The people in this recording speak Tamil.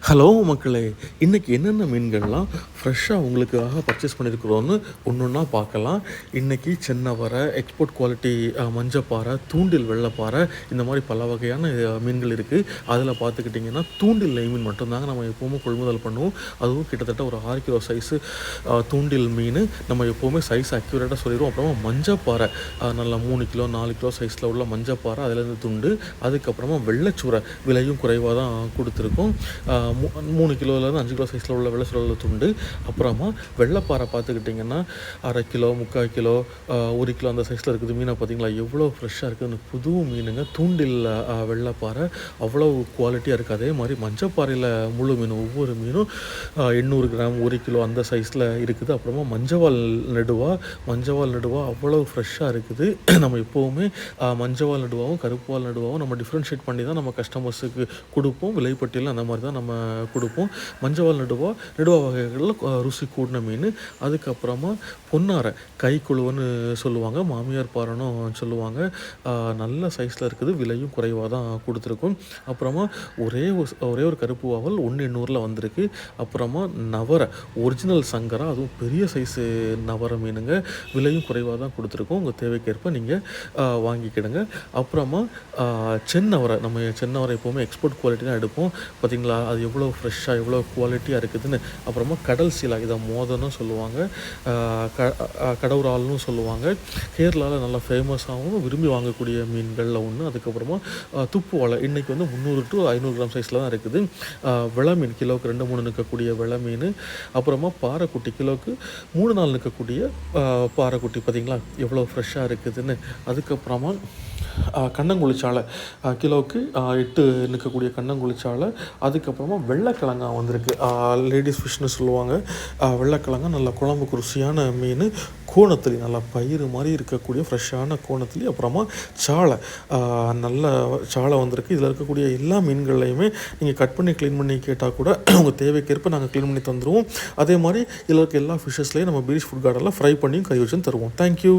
ஹலோ மக்களே! இன்னைக்கு என்னென்ன மீன்கள்லாம் ஃப்ரெஷ்ஷாக உங்களுக்காக பர்ச்சேஸ் பண்ணியிருக்கிறோன்னு ஒண்ணொண்ணா பார்க்கலாம். இன்னைக்கு சென்னவரை, எக்ஸ்போர்ட் குவாலிட்டி மஞ்சப்பாறை, தூண்டில் வெள்ளைப்பாறை இந்த மாதிரி பல வகையான மீன்கள் இருக்குது. அதில் பார்த்துக்கிட்டிங்கன்னா தூண்டில் நெய் மட்டும் தாங்க நம்ம எப்போவுமே கொள்முதல் பண்ணுவோம். அதுவும் கிட்டத்தட்ட ஒரு 6 கிலோ சைஸு தூண்டில் மீன் நம்ம எப்போவுமே சைஸ் அக்யூரேட்டாக சொல்லிடுவோம். அப்புறமா மஞ்சப்பாறை நல்லா 3 கிலோ 4 கிலோ சைஸில் உள்ள மஞ்சப்பாறை அதுலேருந்து துண்டு. அதுக்கப்புறமா வெள்ளைச்சூரை விலையும் குறைவாக தான் கொடுத்துருக்கோம். 3 கிலோலேருந்து 5 கிலோ சைஸில் உள்ள வெள்ளைச்சூரை துண்டு. அப்புறமா வெள்ளைப்பாறை பார்த்துக்கிட்டிங்கன்னா 1/2 கிலோ 3/4 கிலோ 1 கிலோ அந்த சைஸில் இருக்குது. மீனை பார்த்தீங்களா எவ்வளோ ஃப்ரெஷ்ஷாக இருக்குது. புது மீனுங்க. தூண்டில் வெள்ளைப்பாறை அவ்வளோ குவாலிட்டியாக இருக்குது. அதே மாதிரி மஞ்சப்பாறையில் முழு மீன் ஒவ்வொரு மீனும் 800 கிராம் 1 கிலோ அந்த சைஸில் இருக்குது. அப்புறமா மஞ்சவால் நடுவா அவ்வளோ ஃப்ரெஷ்ஷாக இருக்குது. நம்ம எப்போவுமே மஞ்சவால் நடுவாவும் கருப்புவால் நடுவாவும் நம்ம டிஃப்ரென்ஷியேட் பண்ணி தான் நம்ம கஸ்டமர்ஸுக்கு கொடுப்போம். விலைப்பட்டியல் அந்த மாதிரி தான் நம்ம கொடுப்போம். மஞ்சவால் நடுவா வகைகளில் ருசி கூடின மீன். அதுக்கப்புறமா பொன்னாரை கைக்குழுவன்னு சொல்லுவாங்க, மாமியார் பாறைனும் சொல்லுவாங்க. நல்ல சைஸில் இருக்குது. விலையும் குறைவாக தான் கொடுத்துருக்கோம். அப்புறமா ஒரே ஒரு கருப்பு வாவல் 1,800 வந்திருக்கு. அப்புறமா நவரை ஒரிஜினல் சங்கரா, அதுவும் பெரிய சைஸு நவரை மீனுங்க. விலையும் குறைவாக தான் கொடுத்துருக்கோம். உங்கள் தேவைக்கேற்ப நீங்கள் வாங்கிக்கிடுங்க. அப்புறமா சென்னவரை எப்போவுமே எக்ஸ்போர்ட் குவாலிட்டி தான் எடுப்போம். பார்த்திங்களா அது எவ்வளோ ஃப்ரெஷ்ஷாக எவ்வளோ குவாலிட்டியாக இருக்குதுன்னு. அப்புறமா கடல் சீலா, இதை மோதனும் சொல்லுவாங்க, கடவுரால்னு சொல்லுவாங்க. கேரளாவில் நல்லா ஃபேமஸாகவும் விரும்பி வாங்கக்கூடிய மீன்களில் ஒன்று. அதுக்கப்புறமா துப்பு வாழை இன்றைக்கி வந்து 300 to 500 கிராம் சைஸில் தான் இருக்குது. வெள மீன் கிலோவுக்கு 2-3 நிற்கக்கூடிய வெள மீன். அப்புறமா பாறைக்குட்டி கிலோவுக்கு 3-4 நிற்கக்கூடிய பாறைக்குட்டி. பார்த்திங்களா எவ்வளோ ஃப்ரெஷ்ஷாக இருக்குதுன்னு. அதுக்கப்புறமா கண்ணங்குளிச்சாலை கிலோவுக்கு 8 நிற்கக்கூடிய கண்ணங்குளிச்சாலை. அதுக்கப்புறமா வெள்ளைக்கிழங்கா வந்திருக்கு. லேடிஸ் ஃபிஷ்னு சொல்லுவாங்க. வெள்ளைக்கிழங்கா நல்லா குழம்புக்கு ருசியான மீன். கோணத்திலி நல்லா பயிறு மாதிரி இருக்கக்கூடிய ஃப்ரெஷ்ஷான கோணத்திலி. அப்புறமா சாலை நல்ல சாலை வந்திருக்கு. இதில் இருக்கக்கூடிய எல்லா மீன்கள்லையுமே நீங்கள் கட் பண்ணி க்ளீன் பண்ணி கேட்டால் கூட உங்கள் தேவைக்கேற்ப நாங்கள் க்ளீன் பண்ணி தந்துடுவோம். அதே மாதிரி இதில் இருக்க எல்லா ஃபிஷ்ஷஸ்லேயும் நம்ம பீச் ஃபுட் கார்டனில் ஃப்ரை பண்ணியும் கறி வச்சும் தருவோம். தேங்க்யூ.